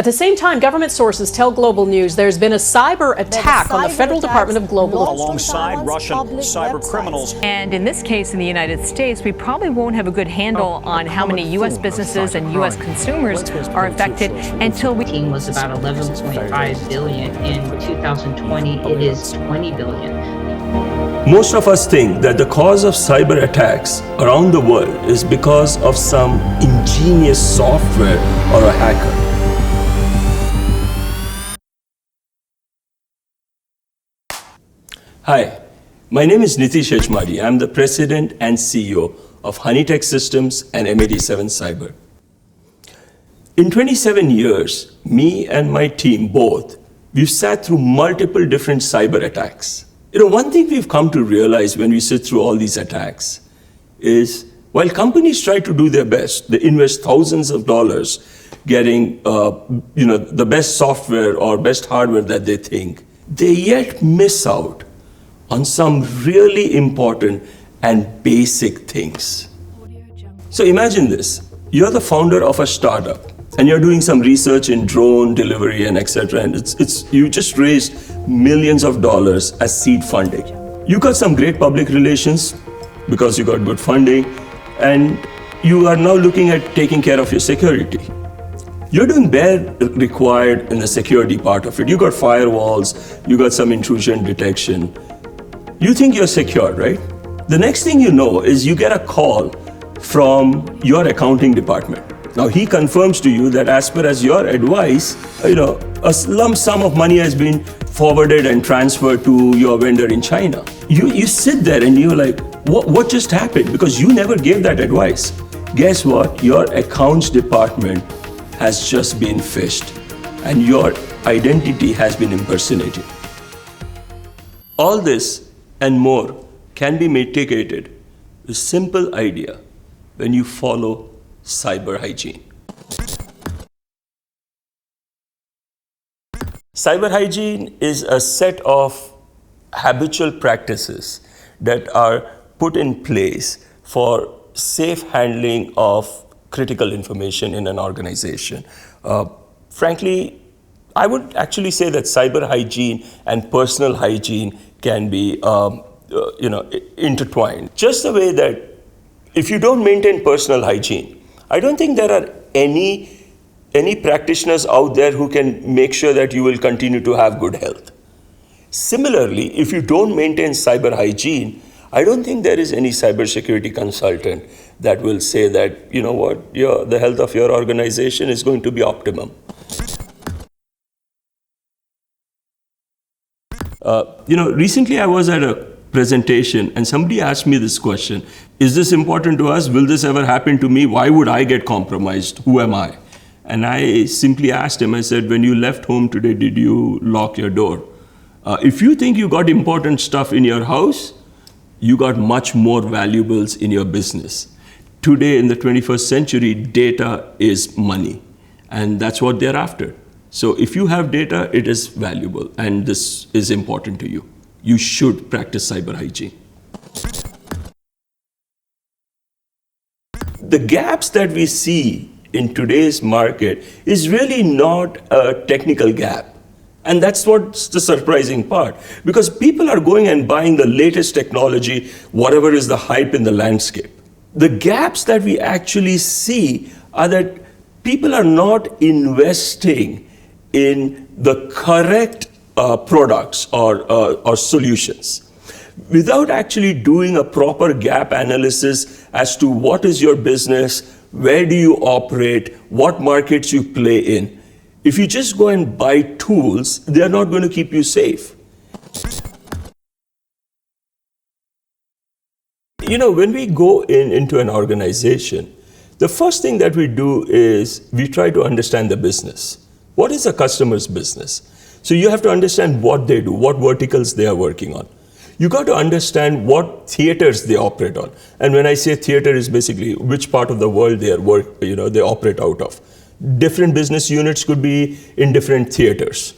At the same time, government sources tell Global News there's been a cyber attack on the Federal Department of Global Affairs. Alongside Russian cyber criminals. And in this case, in the United States, we probably won't have a good handle on how many U.S. businesses and U.S. consumers are affected until we... was about 11.5 billion. In 2020, it is 20 billion. Most of us think that the cause of cyber attacks around the world is because of some ingenious software or a hacker. Hi, my name is Nitish Ejmadi. I'm the President and CEO of Honeytech Systems and M87 Cyber. In 27 years, me and my team both, we've sat through multiple different cyber attacks. One thing we've come to realize when we sit through all these attacks is while companies try to do their best, they invest thousands of dollars getting the best software or best hardware that they think, they yet miss out on some really important and basic things. So imagine this, you're the founder of a startup and you're doing some research in drone delivery and etc. And you just raised millions of dollars as seed funding. You got some great public relations because you got good funding and you are now looking at taking care of your security. You're doing bare required in the security part of it. You got firewalls, you got some intrusion detection. You think you're secure, right? The next thing you know is you get a call from your accounting department. Now he confirms to you that as per as your advice, a lump sum of money has been forwarded and transferred to your vendor in China. You sit there and you're like, what just happened? Because you never gave that advice. Guess what? Your accounts department has just been phished and your identity has been impersonated. All this and more can be mitigated with a simple idea when you follow cyber hygiene. Cyber hygiene is a set of habitual practices that are put in place for safe handling of critical information in an organization. Frankly, I would actually say that cyber hygiene and personal hygiene can be intertwined. Just the way that if you don't maintain personal hygiene, I don't think there are any practitioners out there who can make sure that you will continue to have good health. Similarly, if you don't maintain cyber hygiene, I don't think there is any cybersecurity consultant that will say that, the health of your organization is going to be optimum. Recently I was at a presentation and somebody asked me this question, is this important to us? Will this ever happen to me? Why would I get compromised? Who am I? And I simply asked him, I said, when you left home today, did you lock your door? If you think you got important stuff in your house, you got much more valuables in your business. Today in the 21st century, data is money and that's what they're after. So if you have data, it is valuable and this is important to you. You should practice cyber hygiene. The gaps that we see in today's market is really not a technical gap. And that's what's the surprising part. Because people are going and buying the latest technology, whatever is the hype in the landscape. The gaps that we actually see are that people are not investing in the correct products or solutions. Without actually doing a proper gap analysis as to what is your business, where do you operate, what markets you play in. If you just go and buy tools, they're not going to keep you safe. When we go into an organization, the first thing that we do is we try to understand the business. What is a customer's business? So you have to understand what they do, what verticals they are working on. You got to understand what theaters they operate on. And when I say theater, is basically which part of the world they operate out of. Different business units could be in different theaters.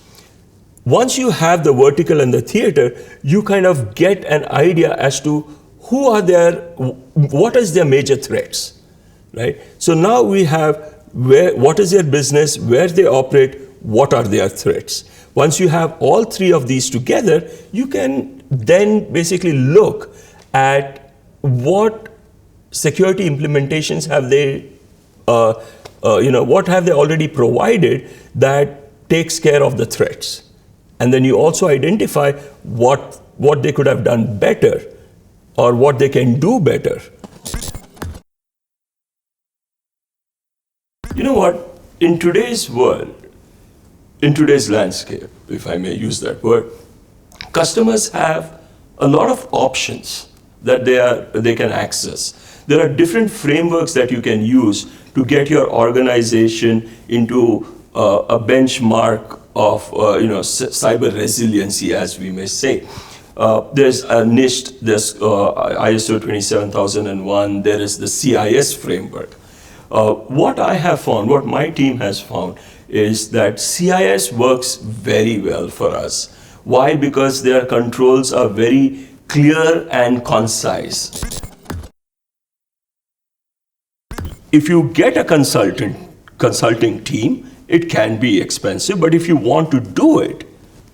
Once you have the vertical and the theater, you kind of get an idea as to what is their major threats, right? So now we have what is their business, where they operate, what are their threats. Once you have all three of these together, you can then basically look at what security implementations have they, what have they already provided that takes care of the threats. And then you also identify what they could have done better or what they can do better. You know what? In today's world, in today's landscape, if I may use that word, customers have a lot of options that they can access. There are different frameworks that you can use to get your organization into a benchmark of cyber resiliency, as we may say. There's a NIST, there's ISO 27001, there is the CIS framework. What I have found, what my team has found, is that CIS works very well for us. Why? Because their controls are very clear and concise. If you get a consulting team, it can be expensive, but if you want to do it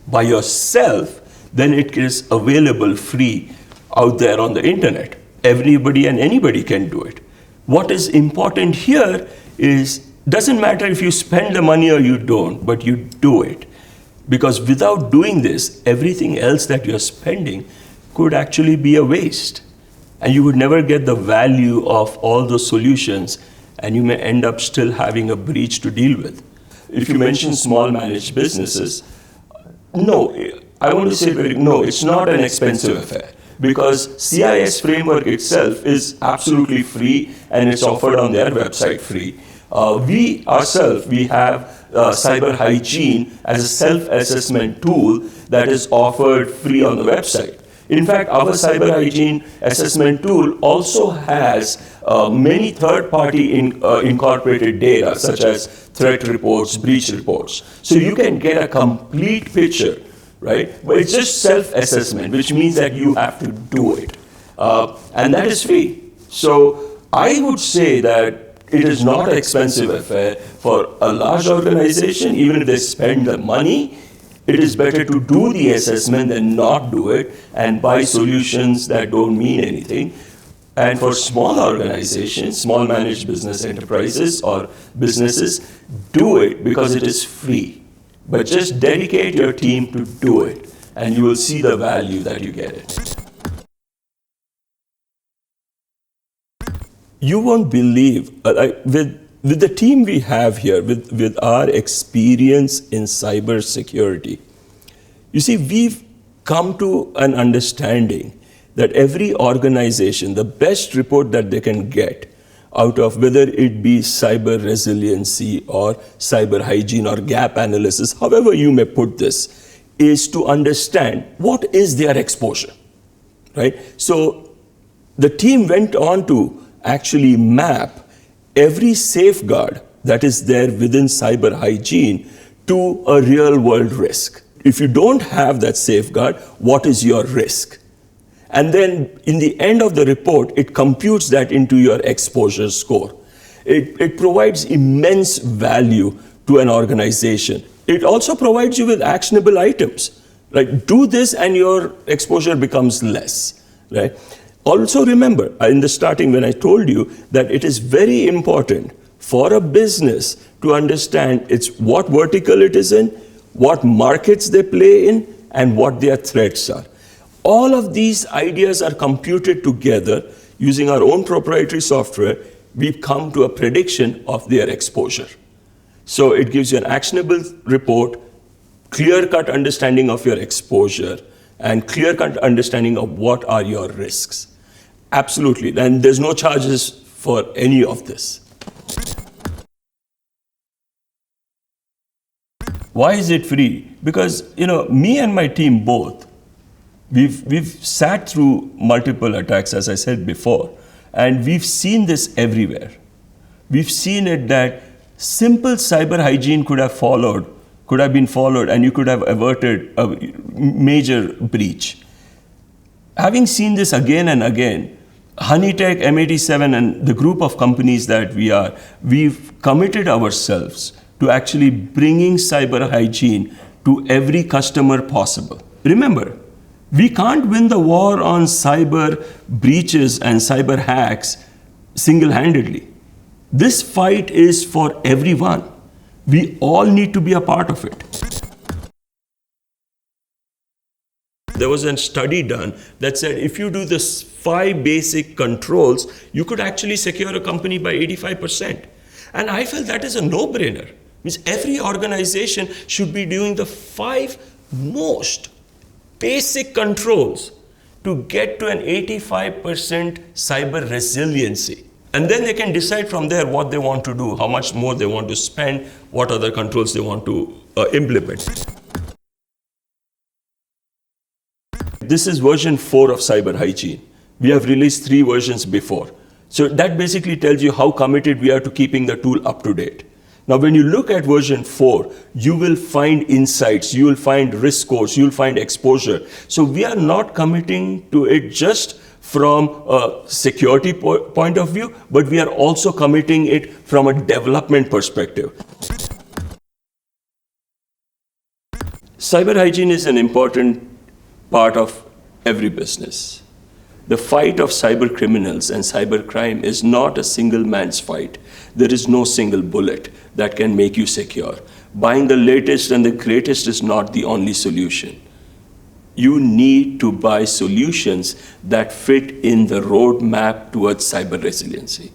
by yourself, then it is available free out there on the internet. Everybody and anybody can do it. What is important here is, doesn't matter if you spend the money or you don't, but you do it. Because without doing this, everything else that you're spending could actually be a waste. And you would never get the value of all those solutions, and you may end up still having a breach to deal with. If you mention small managed businesses, no, I want to say no, it's not an expensive affair. Because CIS framework itself is absolutely free and it's offered on their website free. We ourselves, we have cyber hygiene as a self-assessment tool that is offered free on the website. In fact, our cyber hygiene assessment tool also has many third-party incorporated data, such as threat reports, breach reports. So you can get a complete picture, right? But it's just self-assessment, which means that you have to do it. And that is free. So I would say that it is not an expensive affair for a large organization. Even if they spend the money, it is better to do the assessment than not do it and buy solutions that don't mean anything. And for small organizations, small managed business enterprises or businesses, do it because it is free. But just dedicate your team to do it, and you will see the value that you get it. You won't believe, with the team we have here, with our experience in cybersecurity, you see, we've come to an understanding that every organization, the best report that they can get out of whether it be cyber resiliency or cyber hygiene or gap analysis, however you may put this, is to understand what is their exposure, right? So the team went on to actually map every safeguard that is there within cyber hygiene to a real world risk. If you don't have that safeguard, what is your risk? And then in the end of the report, it computes that into your exposure score. It provides immense value to an organization. It also provides you with actionable items. Right? Do this and your exposure becomes less. Right? Also remember, in the starting when I told you that it is very important for a business to understand it's what vertical it is in, what markets they play in, and what their threats are. All of these ideas are computed together using our own proprietary software. We've come to a prediction of their exposure. So it gives you an actionable report, clear-cut understanding of your exposure, and clear-cut understanding of what are your risks. Absolutely, and there's no charges for any of this. Why is it free? Because, me and my team both, we've sat through multiple attacks, as I said before, and we've seen this everywhere. We've seen it that simple cyber hygiene could have been followed, and you could have averted a major breach. Having seen this again and again, Honeytech, M87, and the group of companies that we've committed ourselves to actually bringing cyber hygiene to every customer possible. Remember, we can't win the war on cyber breaches and cyber hacks single-handedly. This fight is for everyone. We all need to be a part of it. There was a study done that said if you do the 5 basic controls, you could actually secure a company by 85%. And I felt that is a no-brainer. Means every organization should be doing the 5 most basic controls to get to an 85% cyber resiliency. And then they can decide from there what they want to do, how much more they want to spend, what other controls they want to implement. This is version 4 of cyber hygiene. We have released 3 versions before. So that basically tells you how committed we are to keeping the tool up to date. Now, when you look at version 4, you will find insights, you will find risk scores, you'll find exposure. So we are not committing to it just from a security point of view, but we are also committing it from a development perspective. Cyber hygiene is an important part of every business. The fight of cyber criminals and cyber crime is not a single man's fight. There is no single bullet that can make you secure. Buying the latest and the greatest is not the only solution. You need to buy solutions that fit in the roadmap towards cyber resiliency.